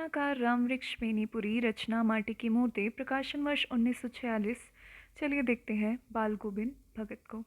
रचनाकार रामवृक्ष बेनीपुरी, रचना माटी की मूर्ति, प्रकाशन वर्ष 1946। चलिए देखते हैं बाल गोविंद भगत को।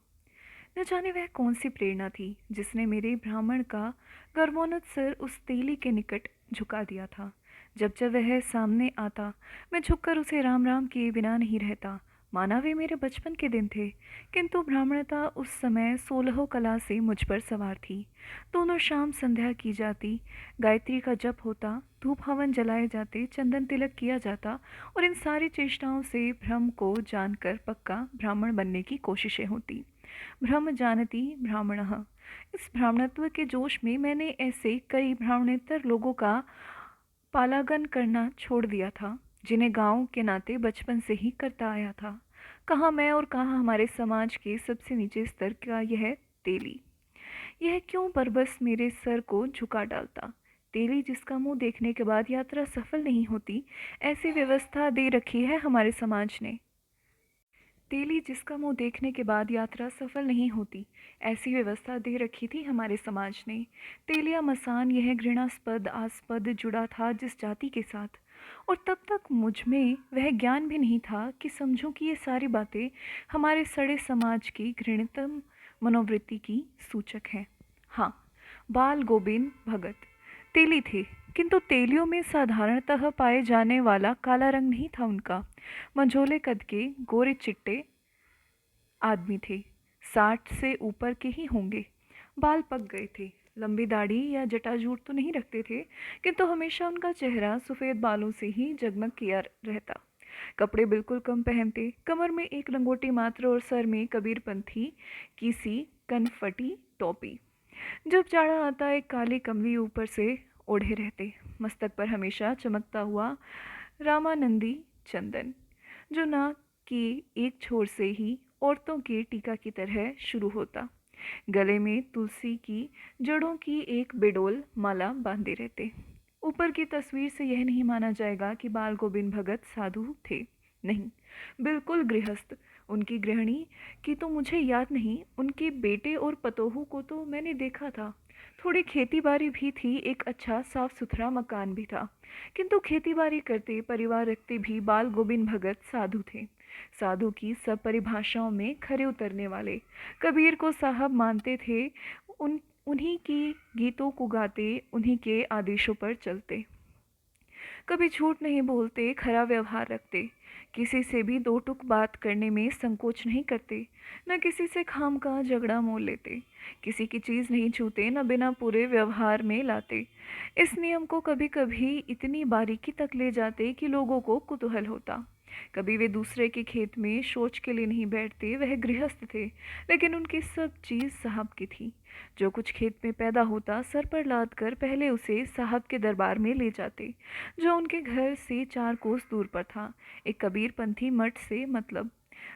न जाने वह कौन सी प्रेरणा थी जिसने मेरे ब्राह्मण का गर्वोन्नत सिर उस तेली के निकट झुका दिया था। जब जब वह सामने आता, मैं झुककर उसे राम राम किए बिना नहीं रहता, माना वे मेरे बचपन के दिन थे। किंतु ब्राह्मणता उस समय 16 कला से मुझ पर सवार थी। दोनों शाम संध्या की जाती, गायत्री का जप होता, धूप हवन जलाए जाते, चंदन तिलक किया जाता, और इन सारी चेष्टाओं से भ्रम को जानकर पक्का ब्राह्मण बनने की कोशिशें होती। ब्रह्म जानती ब्राह्मणः। इस ब्राह्मणत्व के जोश में मैंने ऐसे कई ब्राह्मणेतर लोगों का पालागन करना छोड़ दिया था, जिन्हें गांव के नाते बचपन से ही करता आया था। कहाँ मैं और कहाँ हमारे समाज के सबसे नीचे स्तर का यह तेली। यह क्यों बरबस मेरे सर को झुका डालता। तेली जिसका मुंह देखने के बाद यात्रा सफल नहीं होती, ऐसी व्यवस्था दे रखी है हमारे समाज ने। तेली जिसका मुंह देखने के बाद यात्रा सफल नहीं होती, ऐसी व्यवस्था दे रखी थी हमारे समाज ने। तेलिया मसान यह घृणास्पद आस्पद जुड़ा था जिस जाति के साथ, और तब तक मुझ में वह ज्ञान भी नहीं था कि समझूं कि ये सारी बातें हमारे सड़े समाज की घृणितम मनोवृत्ति की सूचक हैं। हाँ, बाल गोविंद भगत तेली थे, किंतु तेलियों में साधारणतः पाए जाने वाला काला रंग नहीं था उनका। मंझोले कद के गोरे चिट्टे आदमी थे, 60 से ऊपर के ही होंगे। बाल पक गए थे, लंबी दाढ़ी या जटाजूट तो नहीं रखते थे, किंतु हमेशा उनका चेहरा सफ़ेद बालों से ही जगमग किया रहता। कपड़े बिल्कुल कम पहनते, कमर में एक लंगोटी मात्र और सर में कबीरपंथी की सी कनफटी टोपी। जब जाड़ा आता एक काली कमली ऊपर से ओढ़े रहते। मस्तक पर हमेशा चमकता हुआ रामानंदी चंदन, जो नाक की एक छोर से ही औरतों के टीका की तरह शुरू होता। गले में तुलसी की जड़ों की एक बेडोल माला बांधे रहते। ऊपर की तस्वीर से यह नहीं माना जाएगा कि बाल गोविंद भगत साधु थे। नहीं, बिल्कुल गृहस्थ। उनकी गृहिणी की तो मुझे याद नहीं, उनके बेटे और पतोहू को तो मैंने देखा था। थोड़ी खेती बाड़ी भी थी, एक अच्छा साफ सुथरा मकान भी था। किंतु खेती बाड़ी करते, परिवार रखते भी बाल गोविंद भगत साधु थे। साधु की सब परिभाषाओं में खरे उतरने वाले। कबीर को साहब मानते थे, उन्हीं की गीतों को गाते, उन्हीं के आदेशों पर चलते। कभी झूठ नहीं बोलते, खरा व्यवहार रखते। किसी से भी दो टुक बात करने में संकोच नहीं करते, न किसी से खामखा झगड़ा मोल लेते। किसी की चीज़ नहीं छूते, न बिना पूरे व्यवहार में लाते। इस नियम को कभी कभी इतनी बारीकी तक ले जाते कि लोगों को कुतूहल होता। कभी वे दूसरे के खेत में शौच के लिए नहीं बैठते। वह गृहस्थ थे, लेकिन उनकी सब चीज़ साहब की थी। जो कुछ खेत में पैदा होता, सर पर लाद कर पहले उसे साहब के दरबार में ले जाते, जो उनके घर से 4 कोस दूर पर था। एक कबीरपंथी मठ से मतलब।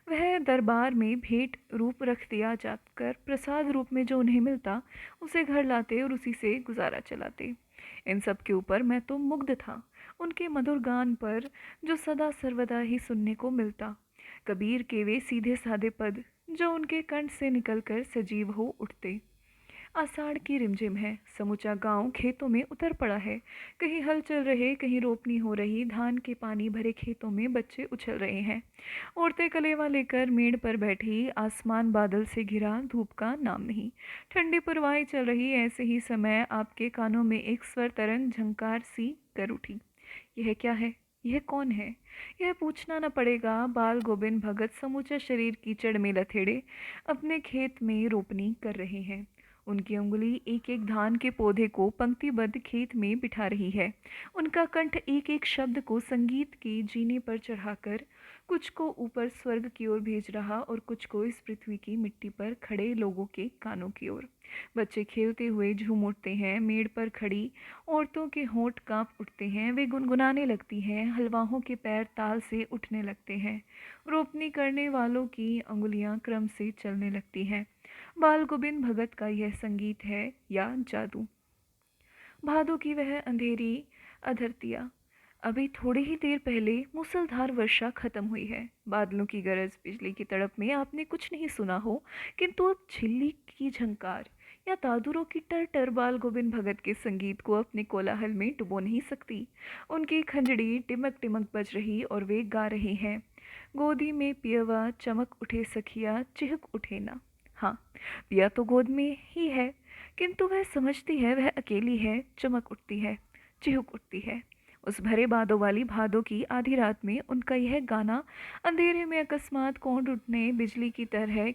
वह दरबार में भेंट रूप रख दिया जाकर प्रसाद रूप में जो उन्हें मिलता, उसे घर लाते और उसी से गुजारा चलाते। इन सब के ऊपर मैं तो मुग्ध था, उनके मधुर गान पर, जो सदा सर्वदा ही सुनने को मिलता। कबीर के वे सीधे साधे पद, जो उनके कंठ से निकलकर सजीव हो उठते। आषाढ़ की रिमझिम है, समूचा गांव खेतों में उतर पड़ा है। कहीं हल चल रहे, कहीं रोपनी हो रही। धान के पानी भरे खेतों में बच्चे उछल रहे हैं। औरतें कलेवा लेकर मेड़ पर बैठी। आसमान बादल से घिरा, धूप का नाम नहीं। ठंडी पुरवाई चल रही। ऐसे ही समय आपके कानों में एक स्वर तरंग झंकार सी कर उठी। यह क्या है? यह कौन है? यह पूछना न पड़ेगा। बाल गोविंद भगत समूचा शरीर कीचड़ में लथेड़े अपने खेत में रोपनी कर रहे हैं। उनकी उंगली एक एक धान के पौधे को पंक्तिबद्ध खेत में बिठा रही है। उनका कंठ एक एक शब्द को संगीत की जीने पर चढ़ाकर कुछ को ऊपर स्वर्ग की ओर भेज रहा और कुछ को इस पृथ्वी की मिट्टी पर खड़े लोगों के कानों की ओर। बच्चे खेलते हुए झूम उठते हैं। मेड़ पर खड़ी औरतों के होंठ कांप उठते हैं। वे गुनगुनाने लगती हैं। हलवाहों के पैर ताल से उठने लगते हैं। रोपनी करने वालों की अंगुलियां क्रम से चलने लगती हैं। बाल गोविंद भगत का यह संगीत है या जादू? भादों की वह अंधेरी अधरतिया। अभी थोड़ी ही देर पहले मूसलधार वर्षा खत्म हुई है। बादलों की गरज, बिजली की तड़प में आपने कुछ नहीं सुना हो, किंतु अब झिल्ली की झंकार या तादुरों की टर टर बाल गोविंद भगत के संगीत को अपने कोलाहल में डुबो नहीं सकती। उनकी खंजड़ी टिमक टिमक बज रही और वे गा रहे हैं, गोदी में पियवा चमक उठे सखिया चिहक उठे ना। हाँ, पिया तो गोद में ही है, किंतु वह समझती है वह अकेली है। चमक उठती है, चिहुक उठती है। उस भरे बादों वाली भादों की आधी रात में उनका यह गाना अंधेरे में अकस्मात कौंध उठने बिजली की तरह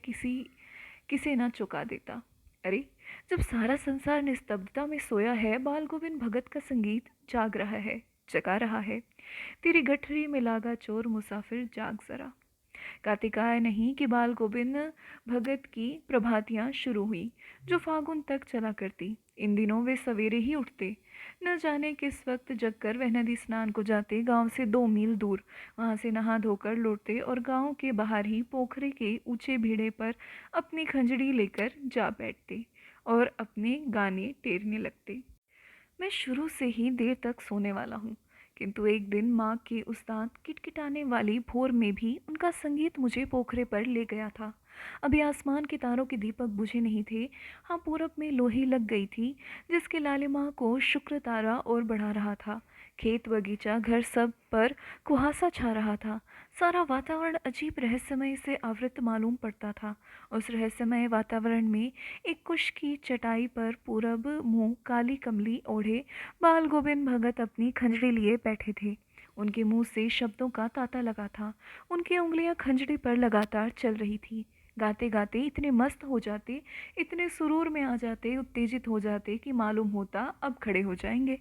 किसे न चौंका देता। अरे, जब सारा संसार निस्तब्धता में सोया है, बाल गोविंद भगत का संगीत जाग रहा है, जगा रहा है। तेरी गठरी में लागा चोर मुसाफिर जाग जरा। कार्तिकाय नहीं कि बाल गोविंद भगत की प्रभातियां शुरू हुई, जो फागुन तक चला करती। इन दिनों वे सवेरे ही उठते, न जाने किस वक्त जगकर वह नदी स्नान को जाते, गांव से 2 मील दूर। वहां से नहा धोकर लौटते और गांव के बाहर ही पोखरे के ऊंचे भीड़े पर अपनी खंजड़ी लेकर जा बैठते और अपने गाने टेरने लगते। मैं शुरू से ही देर तक सोने वाला हूँ, किंतु एक दिन माँ की उस दांत किटकिटाने वाली भोर में भी उनका संगीत मुझे पोखरे पर ले गया था। अभी आसमान के तारों के दीपक बुझे नहीं थे। हाँ, पूरब में लोही लग गई थी, जिसके लालिमा को शुक्र तारा और बढ़ा रहा था। खेत बगीचा घर सब पर कुहासा छा रहा था। सारा वातावरण अजीब रहस्यमय से आवृत मालूम पड़ता था। उस रहस्यमय वातावरण में एक कुश की चटाई पर पूरब मुंह काली कमली ओढ़े बाल गोविंद भगत अपनी खंजड़ी लिए बैठे थे। उनके मुंह से शब्दों का तांता लगा था। उनकी उंगलियां खंजड़ी पर लगातार चल रही थी। गाते गाते इतने मस्त हो जाते, इतने सुरूर में आ जाते, उत्तेजित हो जाते कि मालूम होता अब खड़े हो जाएंगे।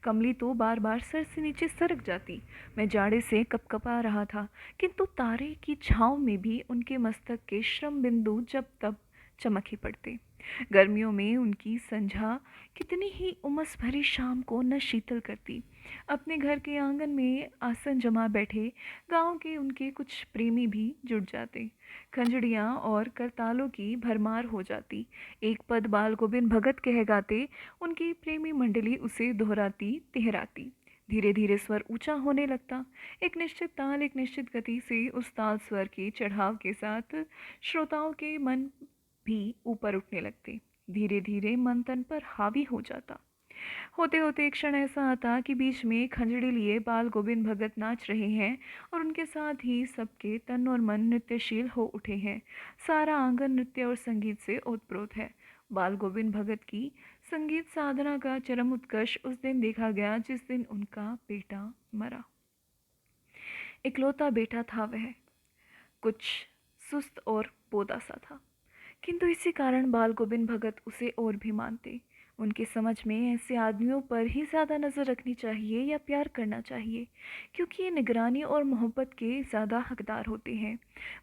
कमली तो बार बार सर से नीचे सरक जाती। मैं जाड़े से कपकपा रहा था, किंतु तारे की छाँव में भी उनके मस्तक के श्रम बिंदु जब तब चमक ही पड़ते। गर्मियों में उनकी संझा कितनी ही उमस भरी शाम को न शीतल करती। अपने घर के आंगन में आसन जमा बैठे गांव के उनके कुछ प्रेमी भी जुट जाते। खंजड़ियाँ और करतालों की भरमार हो जाती। एक पद बाल गोविंद भगत कह गाते, उनकी प्रेमी मंडली उसे दोहराती तिहराती। धीरे धीरे स्वर ऊंचा होने लगता। एक निश्चित ताल, एक निश्चित गति से उस ताल स्वर के चढ़ाव के साथ श्रोताओं के मन भी ऊपर उठने लगते। धीरे धीरे मन तन पर हावी हो जाता। होते होते एक क्षण ऐसा आता कि बीच में खंजड़ी लिए बाल गोविंद भगत नाच रहे हैं और उनके साथ ही सबके तन और मन नृत्यशील हो उठे हैं। सारा आंगन नृत्य और संगीत से ओतप्रोत है। बाल गोविंद भगत की संगीत साधना का चरम उत्कर्ष उस दिन देखा गया जिस दिन उनका बेटा मरा। इकलौता बेटा था वह, कुछ सुस्त और बोदा सा था, किंतु इसी कारण बाल गोविंद भगत उसे और भी मानते। उनकी समझ में ऐसे आदमियों पर ही ज़्यादा नज़र रखनी चाहिए या प्यार करना चाहिए, क्योंकि ये निगरानी और मोहब्बत के ज़्यादा हकदार होते हैं।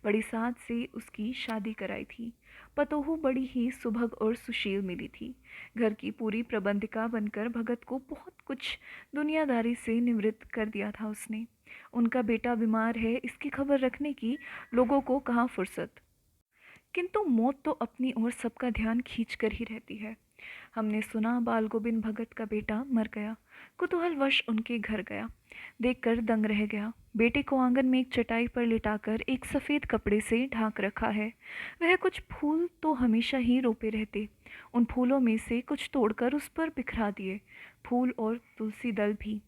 बड़ी साथ से उसकी शादी कराई थी। पतोहू बड़ी ही सुभग और सुशील मिली थी। घर की पूरी प्रबंधिका बनकर भगत को बहुत कुछ दुनियादारी से निवृत्त कर दिया था उसने। उनका बेटा बीमार है, इसकी खबर रखने की लोगों को कहाँ फुर्सत। किंतु मौत तो अपनी ओर सबका ध्यान खींच कर ही रहती है। हमने सुना बाल गोविंद भगत का बेटा मर गया। कुतूहलवश उनके घर गया, देखकर दंग रह गया। बेटे को आंगन में एक चटाई पर लिटाकर एक सफ़ेद कपड़े से ढांक रखा है। वह कुछ फूल तो हमेशा ही रोपे रहते। उन फूलों में से कुछ तोड़कर उस पर बिखरा दिए, फूल और तुलसी दल भी।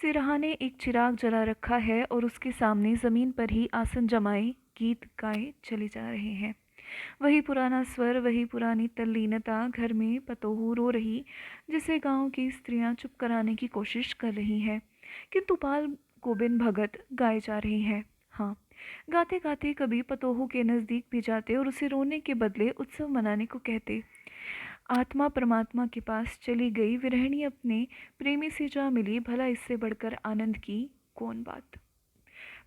सिरहाने एक चिराग जला रखा है और उसके सामने ज़मीन पर ही आसन जमाए गीत गाए चले जा रहे हैं। वही पुराना स्वर, वही पुरानी तल्लीनता। घर में पतोहू रो रही, जिसे गांव की स्त्रियां चुप कराने की कोशिश कर रही हैं, किंतु बाल गोविंद भगत गाए जा रहे हैं। हाँ, गाते गाते कभी पतोहू के नज़दीक भी जाते और उसे रोने के बदले उत्सव मनाने को कहते। आत्मा परमात्मा के पास चली गई, विरहिणी अपने प्रेमी से जा मिली, भला इससे बढ़कर आनंद की कौन बात।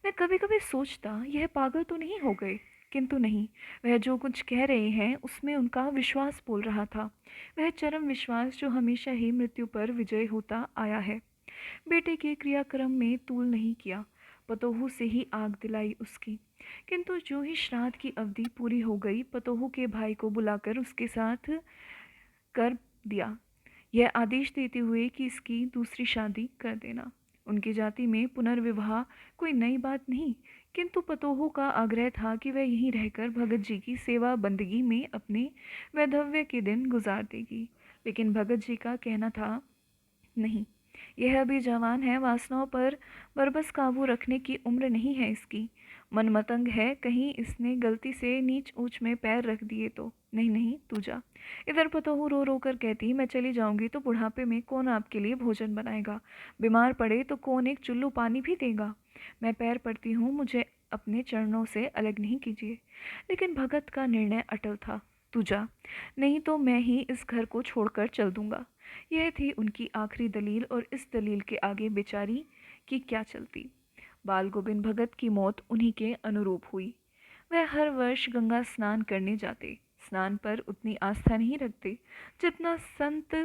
मैं कभी कभी सोचता यह पागल तो नहीं हो गए, किंतु नहीं। वह जो कुछ कह रहे हैं उसमें उनका विश्वास बोल रहा था, वह चरम विश्वास जो हमेशा ही मृत्यु पर विजय होता आया है। बेटे के क्रियाक्रम में तूल नहीं किया, पतोहू से ही आग दिलाई उसकी। किंतु जो ही श्राद्ध की अवधि पूरी हो गई, पतोहू के भाई को बुलाकर उसके साथ कर दिया, यह आदेश देते हुए कि इसकी दूसरी शादी कर देना। उनकी जाति में पुनर्विवाह कोई नई बात नहीं, किंतु पतोहू का आग्रह था कि वह यहीं रहकर भगत जी की सेवा बंदगी में अपने वैधव्य के दिन गुजार देगी। लेकिन भगत जी का कहना था, नहीं, यह अभी जवान है, वासनाओं पर बरबस काबू रखने की उम्र नहीं है इसकी। मनमतंग है, कहीं इसने गलती से नीच ऊंच में पैर रख दिए तो। नहीं नहीं, तू जा। इधर पतोहू रो रो कर कहती, मैं चली जाऊंगी तो बुढ़ापे में कौन आपके लिए भोजन बनाएगा, बीमार पड़े तो कौन एक चुल्लू पानी भी देगा। मैं पैर पड़ती हूँ, मुझे अपने चरणों से अलग नहीं कीजिए। लेकिन भगत का निर्णय अटल था, तू जा, नहीं तो मैं ही इस घर को छोड़कर चल दूंगा। यह थी उनकी आखिरी दलील, और इस दलील के आगे बेचारी की क्या चलती। बाल गोविंद भगत की मौत उन्हीं के अनुरूप हुई। वह हर वर्ष गंगा स्नान करने जाते। स्नान पर उतनी आस्था नहीं रखते जितना संत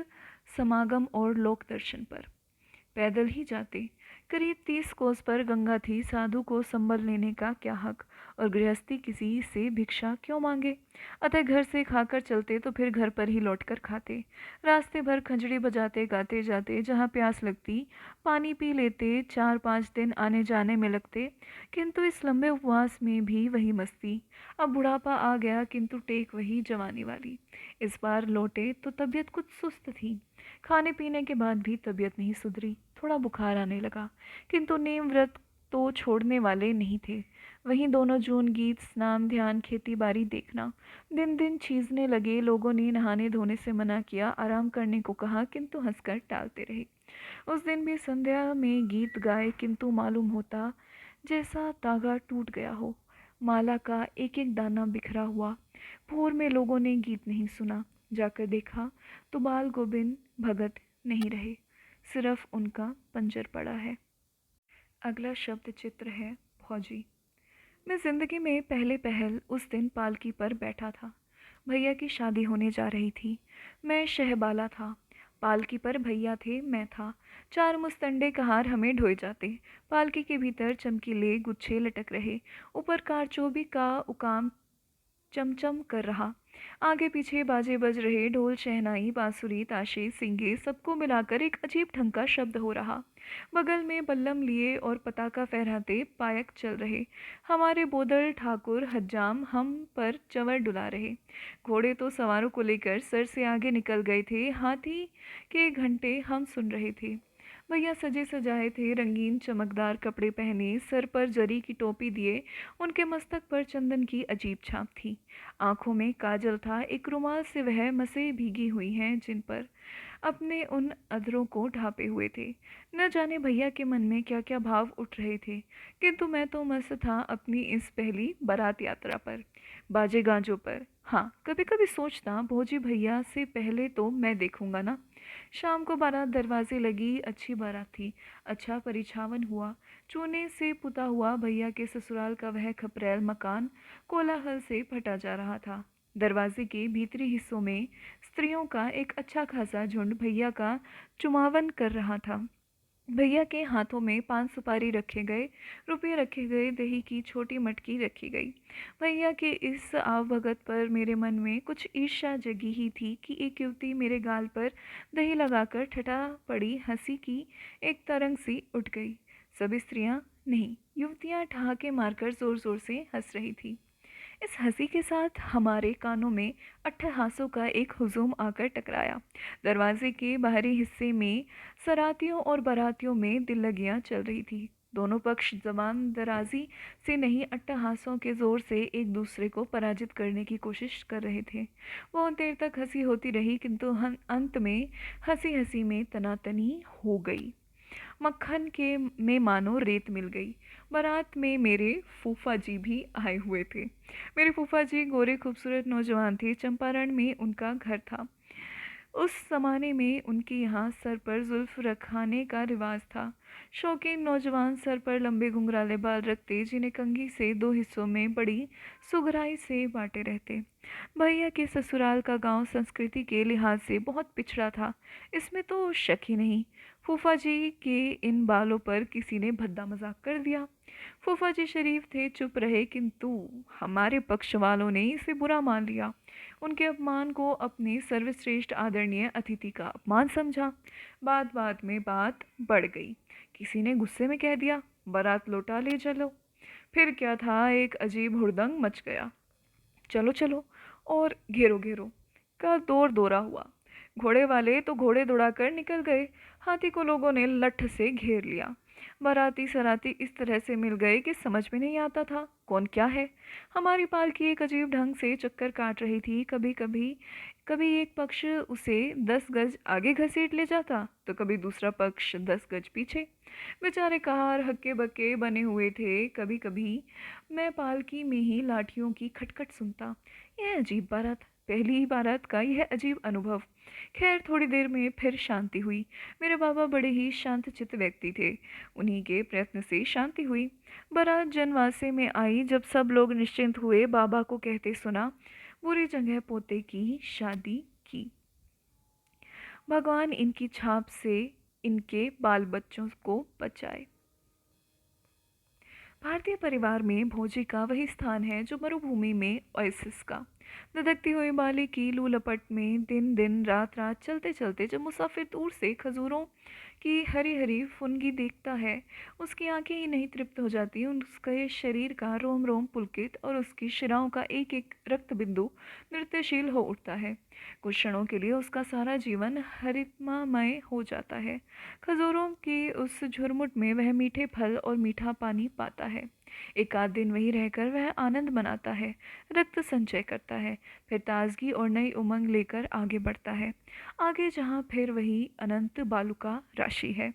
समागम और लोक दर्शन पर। पैदल ही जाते। करीब 30 कोस पर गंगा थी, साधु को संबल लेने का क्या हक, और गृहस्थी किसी से भिक्षा क्यों मांगे। अतः घर से खाकर चलते तो फिर घर पर ही लौटकर खाते। रास्ते भर खंजड़ी बजाते गाते जाते, जहाँ प्यास लगती पानी पी लेते। 4-5 दिन आने जाने में लगते, किंतु इस लंबे उपवास में भी वही मस्ती। अब बुढ़ापा आ गया, किंतु टेक वही जवानी वाली। इस बार लौटे तो तबीयत कुछ सुस्त थी। खाने पीने के बाद भी तबीयत नहीं सुधरी, थोड़ा बुखार आने लगा, किंतु नेम व्रत तो छोड़ने वाले नहीं थे। वहीं दोनों जून गीत, स्नान, ध्यान, खेती बाड़ी देखना। दिन दिन छींचने लगे। लोगों ने नहाने धोने से मना किया, आराम करने को कहा, किंतु हंसकर टालते रहे। उस दिन भी संध्या में गीत गाए, किंतु मालूम होता जैसा तागा टूट गया हो, माला का एक एक दाना बिखरा हुआ। भोर में लोगों ने गीत नहीं सुना। जाकर देखा तो बाल गोविंद भगत नहीं रहे, सिर्फ उनका पंजर पड़ा है। अगला शब्द चित्र है फौजी। मैं जिंदगी में पहले पहल उस दिन पालकी पर बैठा था। भैया की शादी होने जा रही थी। मैं शहबाला था। पालकी पर भैया थे, मैं था। 4 मुस्तंडे कहार हमें ढोए जाते। पालकी के भीतर चमकीले गुच्छे लटक रहे। ऊपर कारचोबी का उकाम चमचम कर रहा। आगे पीछे बाजे बज रहे, ढोल, शहनाई, बांसुरी, ताशे, सिंगे, सबको मिलाकर एक अजीब ढंग का शब्द हो रहा। बगल में बल्लम लिए और पताका फहराते पायक चल रहे। हमारे बोदल ठाकुर हज्जाम हम पर चंवर डुला रहे। घोड़े तो सवारों को लेकर सर से आगे निकल गए थे। हाथी के घंटे हम सुन रहे थे। भैया सजे सजाए थे, रंगीन चमकदार कपड़े पहने, सर पर जरी की टोपी दिए। उनके मस्तक पर चंदन की अजीब छाप थी। आंखों में काजल था। एक रुमाल से वह मसें भीगी हुई हैं, जिन पर अपने उन अधरों को ढांपे हुए थे। न जाने भैया के मन में क्या क्या भाव उठ रहे थे, किंतु मैं तो मस्त था अपनी इस पहली बारात यात्रा पर, बाजे गाजों पर। हाँ, कभी कभी सोचता, भोजी भैया से पहले तो मैं देखूंगा ना। शाम को बारात दरवाजे लगी। अच्छी बारात थी। अच्छा परिछावन हुआ। चूने से पुता हुआ भैया के ससुराल का वह खपरैल मकान कोलाहल से फटा जा रहा था। दरवाजे के भीतरी हिस्सों में स्त्रियों का एक अच्छा खासा झुंड भैया का चुमावन कर रहा था। भैया के हाथों में 5 सुपारी रखे गए, रुपये रखे गए, दही की छोटी मटकी रखी गई। भैया के इस आवभगत पर मेरे मन में कुछ ईर्ष्या जगी ही थी कि एक युवती मेरे गाल पर दही लगाकर ठठा पड़ी हंसी की एक तरंग सी उठ गई। सभी स्त्रियां नहीं, युवतियां ठहाके मारकर जोर जोर से हंस रही थी। इस हंसी के साथ हमारे कानों में अट्ठहासों का एक हुजूम आकर टकराया। दरवाजे के बाहरी हिस्से में सरातियों और बारातियों में दिल्लगियां चल रही थी। दोनों पक्ष जबान दराजी से नहीं, अट्टहासों के जोर से एक दूसरे को पराजित करने की कोशिश कर रहे थे। बहुत देर तक हंसी होती रही, किंतु अंत में हंसी हंसी में तनातनी हो गई। मक्खन के में मानो रेत मिल गई। बारात में मेरे फूफा जी भी आए हुए थे। मेरे फूफा जी गोरे खूबसूरत नौजवान थे। चंपारण में उनका घर था। उस ज़माने में उनके यहाँ सर पर जुल्फ रखाने का रिवाज था। शौकीन नौजवान सर पर लंबे घुंघराले बाल रखते, जिन्हें कंघी से 2 हिस्सों में बड़ी सुगहराई से बांटे रहते। भैया के ससुराल का गांव संस्कृति के लिहाज से बहुत पिछड़ा था, इसमें तो शक ही नहीं। फूफा जी के इन बालों पर किसी ने भद्दा मजाक कर दिया। फूफा जी शरीफ थे, चुप रहे, किंतु हमारे पक्ष वालों ने इसे बुरा मान लिया। उनके अपमान को अपने सर्वश्रेष्ठ आदरणीय अतिथि का अपमान समझा। बात में बात बढ़ गई। किसी ने गुस्से में कह दिया, बारात लौटा ले चलो। फिर क्या था, एक अजीब हुड़दंग मच गया। चलो चलो और घेरो घेरो का दौर दौरा हुआ। घोड़े वाले तो घोड़े दौड़ाकर निकल गए। हाथी को लोगों ने लठ से घेर लिया। बाराती सराती इस तरह से मिल गए कि समझ में नहीं आता था कौन क्या है। हमारी पालकी एक अजीब ढंग से चक्कर काट रही थी। कभी कभी कभी एक पक्ष उसे 10 गज आगे घसीट ले जाता तो कभी दूसरा पक्ष 10 गज पीछे। बेचारे कहार हक्के बक्के बने हुए थे। कभी कभी मैं पालकी में ही लाठियों की खटखट सुनता। यह अजीब बारात, पहली ही बारात का यह अजीब अनुभव। खैर थोड़ी देर में फिर शांति हुई। मेरे बाबा बड़े ही शांतचित्त व्यक्ति थे। उन्हीं के प्रयत्न से शांति हुई। बारात जनवासे में आई। जब सब लोग निश्चिंत हुए, बाबा को कहते सुना, बुरी जगह पोते की शादी की। भगवान इनकी छाप से इनके बाल बच्चों को बचाए। भारतीय परिवार में भोजी का वही स्थान है जो मरुभूमि में ओएसिस का। धधकती हुई बाली की लू लपट में दिन दिन रात रात चलते चलते जब मुसाफिर दूर से खजूरों की हरी हरी फुनगी देखता है, उसकी आंखें ही नहीं तृप्त हो जाती, उसके शरीर का रोम रोम पुलकित और उसकी शिराओं का एक एक रक्त बिंदु नृत्यशील हो उठता है। कुछ क्षणों के लिए उसका सारा जीवन हरितमामय हो जाता है। खजूरों की उस झुरमुट में वह मीठे फल और मीठा पानी पाता है। एक आध दिन वहीं रहकर वह आनंद मनाता है, रक्त संचय करता है, फिर ताजगी और नई उमंग लेकर आगे बढ़ता है। आगे जहाँ फिर वही अनंत बालुका राशि है।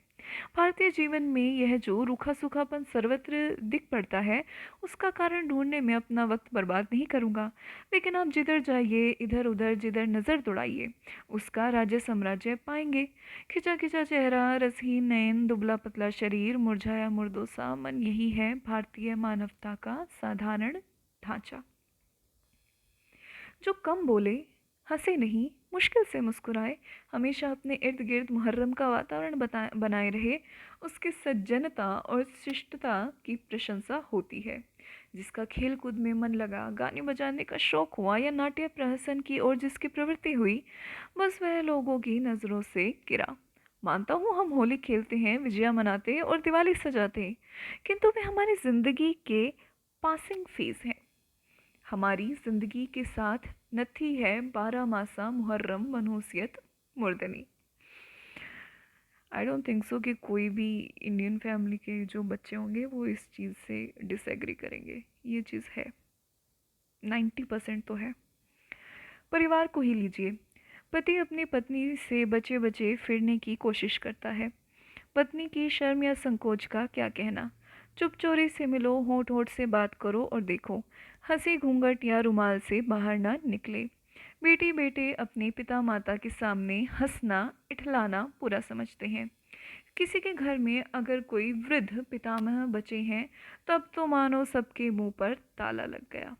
भारतीय जीवन में यह जो रूखा सूखापन सर्वत्र दिख पड़ता है, उसका कारण ढूंढने में अपना वक्त बर्बाद नहीं करूंगा। लेकिन आप जिधर जाइए, इधर उधर जिधर नजर दौड़ाइए, उसका राज्य साम्राज्य पाएंगे। खिंचा खिंचा चेहरा, रसहीन नयन, दुबला पतला शरीर, मुरझाया मुर्दोसा मन, यही है भारतीय मानवता का साधारण ढांचा। जो कम बोले, हंसे नहीं, मुश्किल से मुस्कुराए, हमेशा अपने इर्द गिर्द मुहर्रम का वातावरण बनाए रहे, उसकी सज्जनता और शिष्टता की प्रशंसा होती है। जिसका खेल कूद में मन लगा, गाने बजाने का शौक हुआ या नाट्य प्रहसन की ओर जिसकी प्रवृत्ति हुई, बस वह लोगों की नज़रों से गिरा। मानता हूँ हम होली खेलते हैं, विजया मनाते और दिवाली सजाते हैं, किंतु वे हमारी ज़िंदगी के पासिंग फेज हैं। हमारी ज़िंदगी के साथ नथी है 12 मासा मुहर्रम मनहूसियत मुर्दनी। आई डोंट थिंक सो कि कोई भी इंडियन फैमिली के जो बच्चे होंगे वो इस चीज़ से डिसएग्री करेंगे। ये चीज़ है, 90% तो है। परिवार को ही लीजिए। पति अपनी पत्नी से बचे बचे फिरने की कोशिश करता है। पत्नी की शर्म या संकोच का क्या कहना। चुप चोरी से मिलो, होंठ होंठ से बात करो और देखो, हंसी घूंघट या रुमाल से बाहर ना निकले। बेटी बेटे अपने पिता माता के सामने हंसना इठलाना पूरा समझते हैं। किसी के घर में अगर कोई वृद्ध पितामह बचे हैं, तब तो मानो सबके मुंह पर ताला लग गया।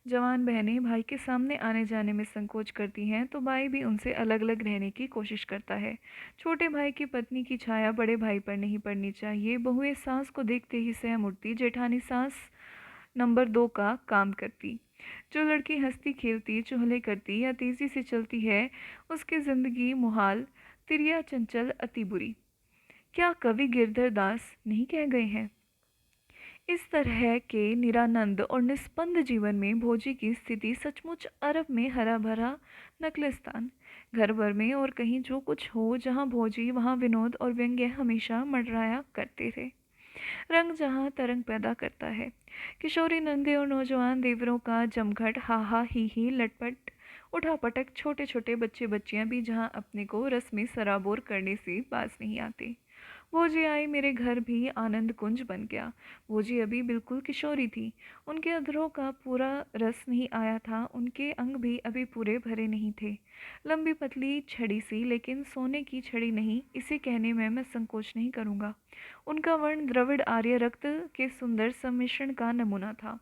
जवान बहनें भाई के सामने आने जाने में संकोच करती हैं, तो भाई भी उनसे अलग अलग रहने की कोशिश करता है। छोटे भाई की पत्नी की छाया बड़े भाई पर नहीं पड़नी चाहिए। बहुएं सास को देखते ही सहम उठती, जेठानी सास नंबर 2 का काम करती। जो लड़की हंसती खेलती चुहले करती या तेजी से चलती है, उसकी जिंदगी मुहाल, तिरिया चंचल अति बुरी। क्या कवि गिरधर दास नहीं कह गए हैं? इस तरह के निरानंद और निस्पंद जीवन में भोजी की स्थिति सचमुच अरब में हरा भरा नकलिस्तान। घर भर में और कहीं जो कुछ हो, जहाँ भोजी वहाँ विनोद और व्यंग्य हमेशा मंडराया करते थे। रंग जहाँ तरंग पैदा करता है। किशोरी नंदे और नौजवान देवरों का जमघट, हा हा ही लटपट उठापटक, छोटे छोटे बच्चे बच्चियां भी जहाँ अपने को रस में सराबोर करने से बाज नहीं आते। भोजी आई, मेरे घर भी आनंद कुंज बन गया। भोजी अभी बिल्कुल किशोरी थी। उनके अधरों का पूरा रस नहीं आया था, उनके अंग भी अभी पूरे भरे नहीं थे। लंबी पतली छड़ी सी, लेकिन सोने की छड़ी नहीं, इसे कहने में मैं संकोच नहीं करूँगा। उनका वर्ण द्रविड़ आर्य रक्त के सुंदर सम्मिश्रण का नमूना था।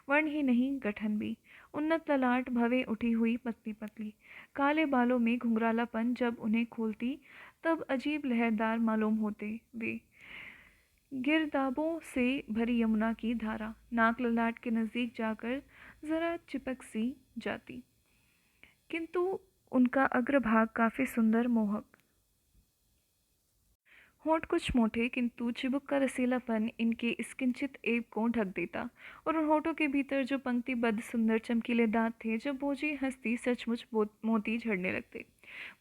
वर्ण ही नहीं, गठन भी। उन्नत ललाट, भवें उठी हुई पतली पतली, काले बालों में घुंघरालापन, जब उन्हें खोलती तब अजीब लहरदार मालूम होते वे। गिरदाबों से भरी यमुना की धारा नाक ललाट के नज़दीक जाकर जरा चिपक सी जाती, किंतु उनका अग्रभाग काफी सुंदर मोहक होंठ कुछ मोटे किंतु चिबुक का रसीलापन इनके इस किंचित ऐब को ढक देता, और उन होठों के भीतर जो पंक्तिबद्ध सुंदर चमकीले दांत थे, जब भोजी हंसती सचमुच मोती झड़ने लगते।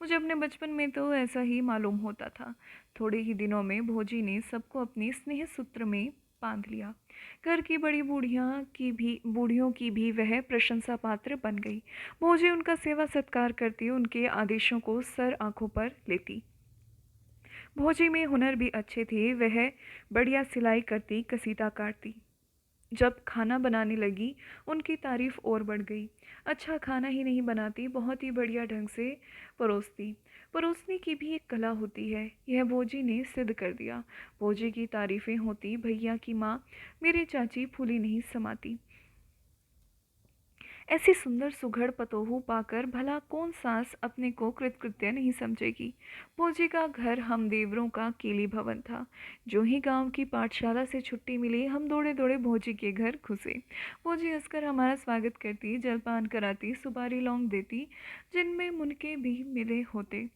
मुझे अपने बचपन में तो ऐसा ही मालूम होता था। थोड़े ही दिनों में भोजी ने सबको अपने स्नेह सूत्र में बांध लिया। घर की बड़ी बूढ़ियों की भी वह प्रशंसा पात्र बन गई। भोजी उनका सेवा सत्कार करती, उनके आदेशों को सर आंखों पर लेती। भोजी में हुनर भी अच्छे थे, वह बढ़िया सिलाई करती, कसीदा काटती। जब खाना बनाने लगी, उनकी तारीफ और बढ़ गई। अच्छा खाना ही नहीं बनाती, बहुत ही बढ़िया ढंग से परोसती। परोसने की भी एक कला होती है, यह भोजी ने सिद्ध कर दिया। भोजी की तारीफें होती, भैया की माँ, मेरी चाची फूली नहीं समाती। ऐसी सुंदर सुघड़ पतोहू पाकर भला कौन सास अपने को कृतकृत्य नहीं समझेगी। भोजी का घर हम देवरों का केली भवन था। जो ही गांव की पाठशाला से छुट्टी मिली, हम दौड़े दौड़े भोजी के घर घुसे। भोजी हंसकर हमारा स्वागत करती, जलपान कराती, सुपारी लौंग देती, जिनमें मुनके भी मिले होते।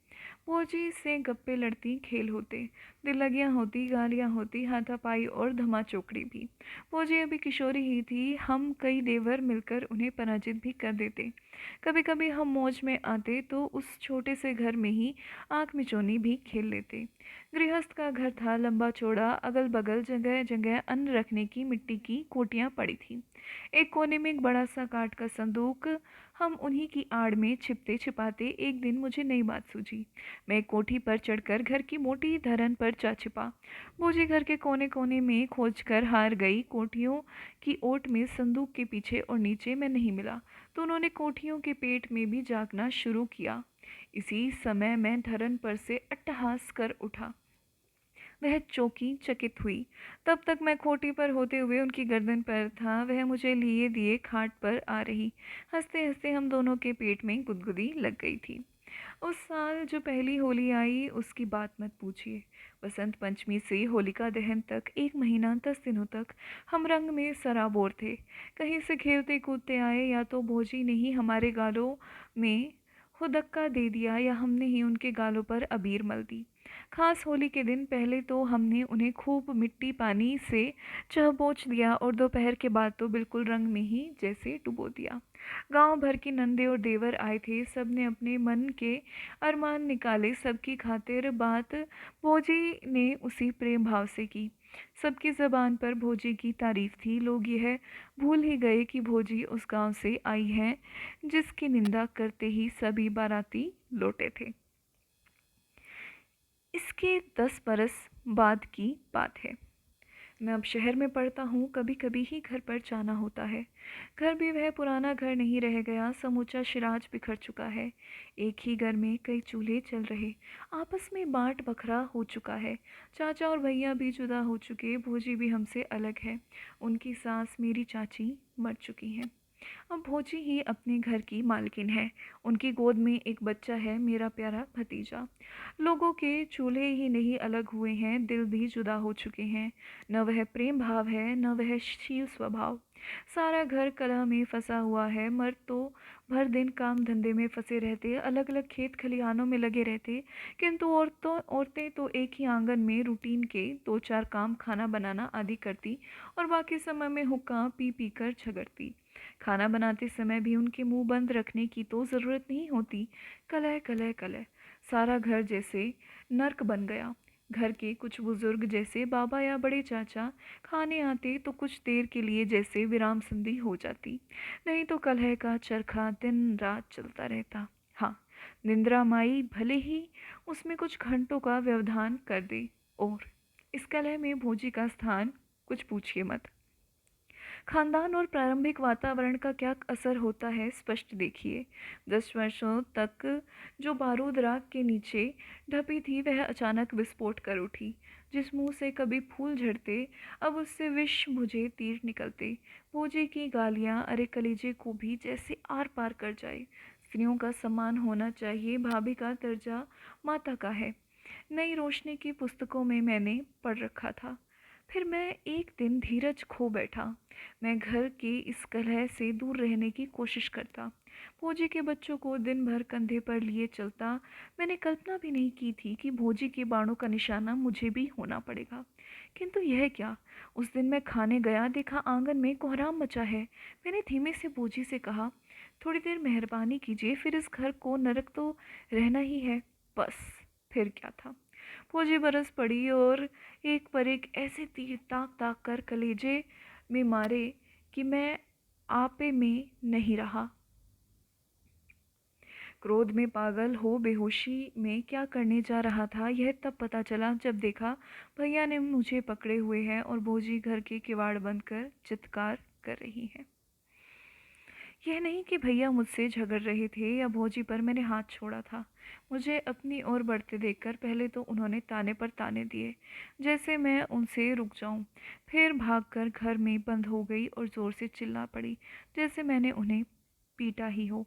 भोजी से गप्पे लड़ती, खेल होते, दिल लगियां होती, गालियां होती, हाथापाई और धमा चौकड़ी भी। फौजी अभी किशोरी ही थी, हम कई देवर मिलकर उन्हें पराजित भी कर देते। कभी कभी हम मौज में आते तो उस छोटे से घर में ही आंख मिचौनी भी खेल लेते। गृहस्थ का घर था, लंबा चौड़ा, अगल बगल जगह जगह अन्न रखने की मिट्टी की कोटियां पड़ी थी। एक कोने में एक बड़ा सा काठ का संदूक। हम उन्हीं की आड़ में छिपते छिपाते एक दिन मुझे नई बात सूझी। मैं कोठी पर चढ़कर घर की मोटी धरन पर जा छिपा। बूजी घर के कोने कोने में खोज कर हार गई। कोठियों की ओट में संदूक के पीछे और नीचे मैं नहीं मिला, तो उन्होंने कोठियों के पेट में भी झांकना शुरू किया। इसी समय मैं धरन पर से अट्टहास कर उठा। वह चौंकी, चकित हुई। तब तक मैं खोटी पर होते हुए उनकी गर्दन पर था, वह मुझे लिए दिए खाट पर आ रही। हंसते हंसते हम दोनों के पेट में गुदगुदी लग गई थी। उस साल जो पहली होली आई, उसकी बात मत पूछिए। बसंत पंचमी से होलिका दहन तक 1 महीना 10 दिनों तक हम रंग में सराबोर थे। कहीं से खेलते कूदते आए, या तो भोजी ने ही हमारे गालों में हुदक्का दे दिया, या हमने ही उनके गालों पर अबीर मल दी। खास होली के दिन पहले तो हमने उन्हें खूब मिट्टी पानी से चहबोच दिया, और दोपहर के बाद तो बिल्कुल रंग में ही जैसे डुबो दिया। गांव भर की नंदे और देवर आए थे, सबने अपने मन के अरमान निकाले। सबकी खातिर बात भोजी ने उसी प्रेम भाव से की। सबकी जबान पर भोजी की तारीफ थी। लोग यह भूल ही गए कि भोजी उस गांव से आई हैं जिसकी निंदा करते ही सभी बाराती लौटे थे। इसके 10 बरस बाद की बात है। मैं अब शहर में पढ़ता हूँ, कभी कभी ही घर पर जाना होता है। घर भी वह पुराना घर नहीं रह गया, समूचा शिराज बिखर चुका है। एक ही घर में कई चूल्हे चल रहे, आपस में बांट बखरा हो चुका है। चाचा और भैया भी जुदा हो चुके, भूजी भी हमसे अलग है। उनकी सास, मेरी चाची, मर चुकी हैं। अब भोजी ही अपने घर की मालकिन है। उनकी गोद में एक बच्चा है, मेरा प्यारा भतीजा। लोगों के चूल्हे ही नहीं अलग हुए हैं, दिल भी जुदा हो चुके हैं। न वह प्रेम भाव है, न वह शील स्वभाव। सारा घर कलह में फंसा हुआ है। मर्द तो भर दिन काम धंधे में फंसे रहते, अलग अलग खेत खलिहानों में लगे रहते, किंतु औरतें तो एक ही आंगन में रूटीन के 2-4 काम, खाना बनाना आदि करती, और बाकी समय में हुक्का पी पी कर झगड़ती। खाना बनाते समय भी उनके मुंह बंद रखने की तो ज़रूरत नहीं होती। कलह कलह कलह, सारा घर जैसे नर्क बन गया। घर के कुछ बुजुर्ग जैसे बाबा या बड़े चाचा खाने आते तो कुछ देर के लिए जैसे विराम संधि हो जाती, नहीं तो कलह का चरखा दिन रात चलता रहता। हाँ, निंद्रा माई भले ही उसमें कुछ घंटों का व्यवधान कर दे। और इस कलह में भोजी का स्थान कुछ पूछिए मत। खानदान और प्रारंभिक वातावरण का क्या असर होता है, स्पष्ट देखिए। 10 वर्षों तक जो बारूद राख के नीचे ढपी थी, वह अचानक विस्फोट कर उठी। जिस मुंह से कभी फूल झड़ते, अब उससे विष मुझे तीर निकलते। पूजे की गालियां अरे कलीजे को भी जैसे आर पार कर जाए। स्त्रियों का सम्मान होना चाहिए, भाभी का दर्जा माता का है, नई रोशनी की पुस्तकों में मैंने पढ़ रखा था। फिर मैं एक दिन धीरज खो बैठा। मैं घर के इस कलह से दूर रहने की कोशिश करता। भोजी के बच्चों को दिन भर कंधे पर लिए चलता मैंने कल्पना भी नहीं की थी कि भोजी के बाणों का निशाना मुझे भी होना पड़ेगा। किंतु यह क्या, उस दिन मैं खाने गया, देखा आंगन में कोहराम मचा है। मैंने धीमे से भोजी से कहा, थोड़ी देर मेहरबानी कीजिए, फिर इस घर को नरक तो रहना ही है। बस, फिर क्या था। फौजी बरस पड़ी और एक पर एक ऐसे तीर ताक ताक कर कलेजे में मारे कि मैं आपे में नहीं रहा। क्रोध में पागल हो बेहोशी में क्या करने जा रहा था यह तब पता चला जब देखा भैया ने मुझे पकड़े हुए हैं और भोजी घर के किवाड़ बंद कर चित्कार कर रही है। यह नहीं कि भैया मुझसे झगड़ रहे थे या भौजी पर मैंने हाथ छोड़ा था। मुझे अपनी ओर बढ़ते देखकर पहले तो उन्होंने ताने पर ताने दिए, जैसे मैं उनसे रुक जाऊं। फिर भागकर घर में बंद हो गई और ज़ोर से चिल्ला पड़ी, जैसे मैंने उन्हें पीटा ही हो।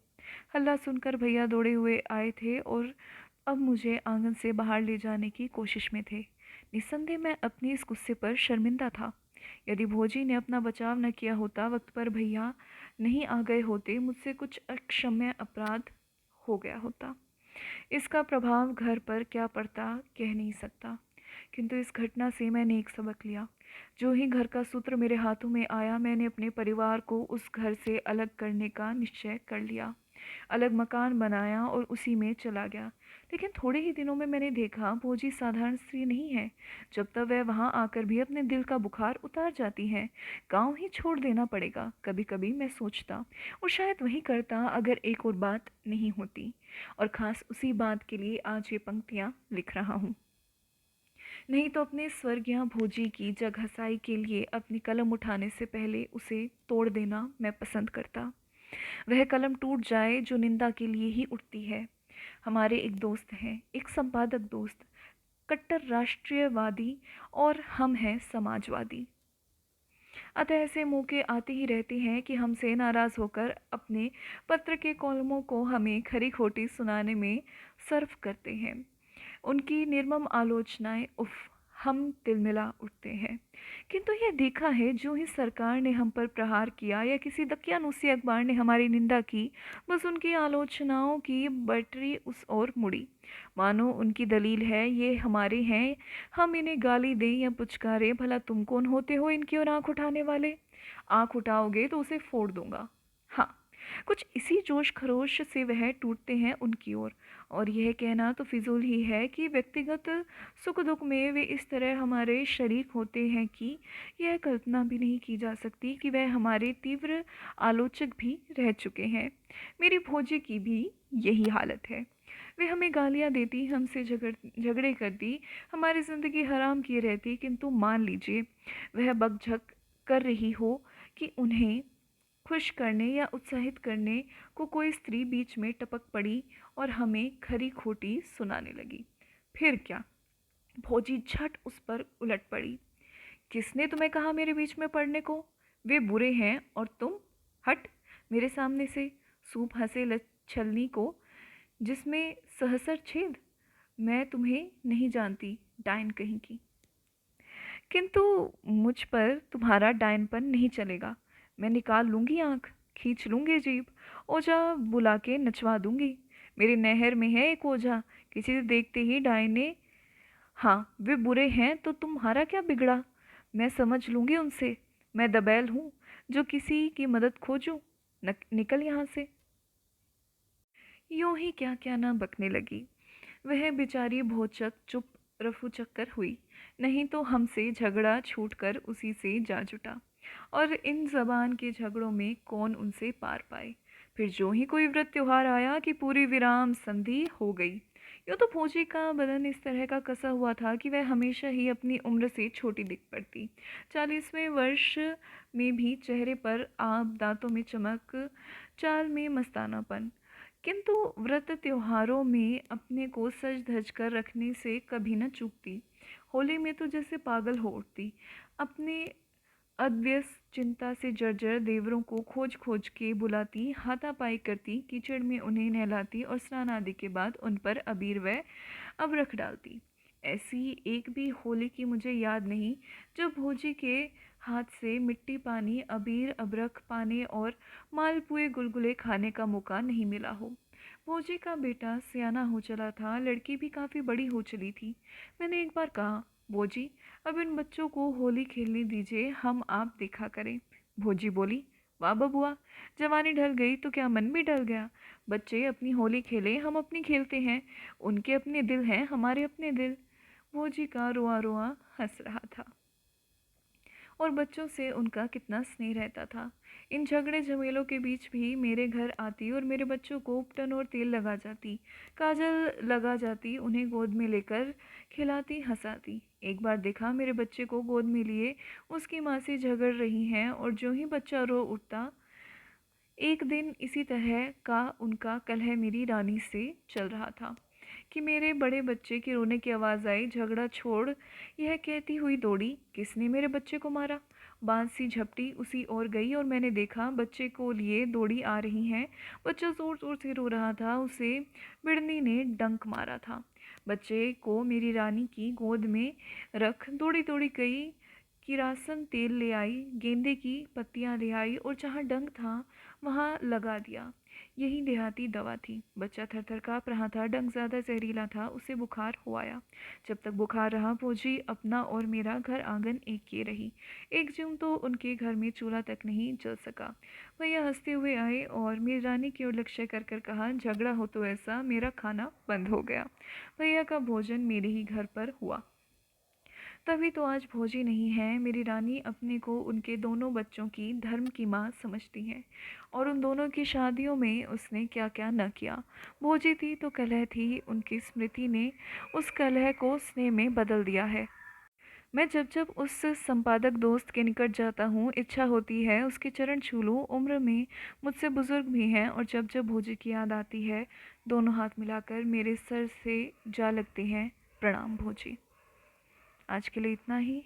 हल्ला सुनकर भैया दौड़े हुए आए थे और अब मुझे आंगन से बाहर ले जाने की कोशिश में थे। निस्संदेह मैं अपनी इस गुस्से पर शर्मिंदा था। यदि भोजी ने अपना बचाव न किया होता, वक्त पर भैया नहीं आ गए होते, मुझसे कुछ अक्षम्य अपराध हो गया होता। इसका प्रभाव घर पर क्या पड़ता कह नहीं सकता, किंतु इस घटना से मैंने एक सबक लिया। जो ही घर का सूत्र मेरे हाथों में आया, मैंने अपने परिवार को उस घर से अलग करने का निश्चय कर लिया। अलग मकान बनाया और उसी में चला गया। लेकिन थोड़े ही दिनों में मैंने देखा भोजी साधारण स्त्री नहीं है। जब तक वह वहाँ आकर भी अपने दिल का बुखार उतार जाती है, गांव ही छोड़ देना पड़ेगा। कभी कभी मैं सोचता, और शायद वही करता अगर एक और बात नहीं होती। और खास उसी बात के लिए आज ये पंक्तियाँ लिख रहा हूँ। नहीं तो अपने स्वर्गीय भोजी की जगहसाई के लिए अपनी कलम उठाने से पहले उसे तोड़ देना मैं पसंद करता। वह कलम टूट जाए जो निंदा के लिए ही उठती है। हमारे एक दोस्त हैं, एक संपादक दोस्त, कट्टर राष्ट्रीयवादी, और हम हैं समाजवादी। अतः ऐसे मौके आते ही रहते हैं कि हमसे नाराज़ होकर अपने पत्र के कॉलमों को हमें खरी खोटी सुनाने में सर्फ करते हैं। उनकी निर्मम आलोचनाएं, उफ, हम तिलमिला उठते हैं। किंतु यह देखा है, जो ही सरकार ने हम पर प्रहार किया या किसी दकियानूसी अखबार ने हमारी निंदा की, बस उनकी आलोचनाओं की बैटरी उस ओर मुड़ी, मानो उनकी दलील है ये हमारे हैं, हम इन्हें गाली दें या पुचकारें। भला तुम कौन होते हो इनकी ओर आंख उठाने वाले? आंख उठाओगे तो उसे फोड़ दूंगा। हाँ, कुछ इसी जोश खरोश से वह टूटते हैं उनकी ओर। और यह कहना तो फिजूल ही है कि व्यक्तिगत सुख दुख में वे इस तरह हमारे शरीक होते हैं कि यह कल्पना भी नहीं की जा सकती कि वह हमारे तीव्र आलोचक भी रह चुके हैं। मेरी भोजी की भी यही हालत है। वे हमें गालियाँ देती, हमसे झगड़े करती, हमारी ज़िंदगी हराम किए रहती, किंतु मान लीजिए वह बकझक कर रही हो कि उन्हें खुश करने या उत्साहित करने को कोई स्त्री बीच में टपक पड़ी और हमें खरी खोटी सुनाने लगी। फिर क्या, भौजी झट उस पर उलट पड़ी। किसने तुम्हें कहा मेरे बीच में पड़ने को? वे बुरे हैं और तुम? हट मेरे सामने से। सूप हंसे छलनी को जिसमें सहसर छेद। मैं तुम्हें नहीं जानती, डायन कहीं की। किंतु मुझ पर तुम्हारा डायनपन नहीं चलेगा। मैं निकाल लूंगी आंख, खींच लूंगी जीभ, ओझा बुला के नचवा दूंगी। मेरे नहर में है एक ओझा, किसी से देखते ही डायने। हाँ, वे बुरे हैं तो तुम्हारा क्या बिगड़ा? मैं समझ लूंगी उनसे। मैं दबैल हूँ जो किसी की मदद खोजूं। निकल यहाँ से। यूं ही क्या क्या ना बकने लगी। वह बेचारी भोचक चुप रफू चक्कर हुई, नहीं तो हमसे झगड़ा छूटकर उसी से जा जुटा। और इन जबान के झगड़ों में कौन उनसे पार पाए। फिर जो ही कोई व्रत त्योहार आया कि पूरी विराम संधि हो गई। यूँ तो फौजी का बदन इस तरह का कसा हुआ था कि वह हमेशा ही अपनी उम्र से छोटी दिख पड़ती। 40वें वर्ष में भी चेहरे पर आब, दांतों में चमक, चाल में मस्तानापन। किंतु व्रत त्योहारों में अपने को सज धज कर रखने से कभी न चूकती। होली में तो जैसे पागल हो उठती, अपने अव्यस्त चिंता से जर्जर देवरों को खोज खोज के बुलाती, हाथापाई करती, कीचड़ में उन्हें नहलाती और स्नान आदि के बाद उन पर अबीर व अबरख डालती। ऐसी एक भी होली की मुझे याद नहीं जब भोजी के हाथ से मिट्टी पानी, अबीर, अबरख पाने और मालपुए गुलगुले खाने का मौका नहीं मिला हो। भोजी का बेटा सियाना हो चला था, लड़की भी काफ़ी बड़ी हो चली थी। मैंने एक बार कहा, भोजी, अब इन बच्चों को होली खेलने दीजिए, हम आप देखा करें। भोजी बोली, वाह बबुआ, जवानी ढल गई तो क्या मन भी ढल गया। बच्चे अपनी होली खेले, हम अपनी खेलते हैं। उनके अपने दिल हैं, हमारे अपने दिल। भोजी का रोआ रोआ हंस रहा था और बच्चों से उनका कितना स्नेह रहता था। इन झगड़े झमेलों के बीच भी मेरे घर आती और मेरे बच्चों को उपटन और तेल लगा जाती, काजल लगा जाती, उन्हें गोद में लेकर खिलाती, हंसाती। एक बार देखा, मेरे बच्चे को गोद में लिए उसकी माँ से झगड़ रही हैं और जो ही बच्चा रो उठता। एक दिन इसी तरह का उनका कलह मेरी रानी से चल रहा था कि मेरे बड़े बच्चे की रोने की आवाज़ आई। झगड़ा छोड़, यह कहती हुई दौड़ी, किसने मेरे बच्चे को मारा। बांस सी झपटी उसी ओर गई और मैंने देखा बच्चे को लिए दौड़ी आ रही हैं। बच्चा ज़ोर ज़ोर से रो रहा था, उसे बिड़नी ने डंक मारा था। बच्चे को मेरी रानी की गोद में रख दौड़ी दौड़ी गई, किरासन तेल ले आई, गेंदे की पत्तियां ले आई और जहाँ डंक था वहाँ लगा दिया। यही देहाती दवा थी। बच्चा थर-थर काँप रहा था, डंक ज़्यादा जहरीला था, उसे बुखार हो आया। जब तक बुखार रहा, फौजी अपना और मेरा घर आंगन एक किए रही। एक जून तो उनके घर में चूल्हा तक नहीं जल सका। भैया हंसते हुए आए और मेरी रानी की ओर लक्ष्य कर कर कहा, झगड़ा हो तो ऐसा, मेरा खाना बंद हो गया। भैया का भोजन मेरे ही घर पर हुआ। तभी तो आज भोजी नहीं है। मेरी रानी अपने को उनके दोनों बच्चों की धर्म की माँ समझती है और उन दोनों की शादियों में उसने क्या क्या न किया। भोजी थी तो कलह थी, उनकी स्मृति ने उस कलह को स्नेह में बदल दिया है। मैं जब जब उस संपादक दोस्त के निकट जाता हूँ, इच्छा होती है उसके चरण छू लूँ। उम्र में मुझसे बुजुर्ग भी हैं और जब जब भोजी की याद आती है, दोनों हाथ मिलाकर मेरे सर से जा लगते हैं, प्रणाम भोजी। आज के लिए इतना ही।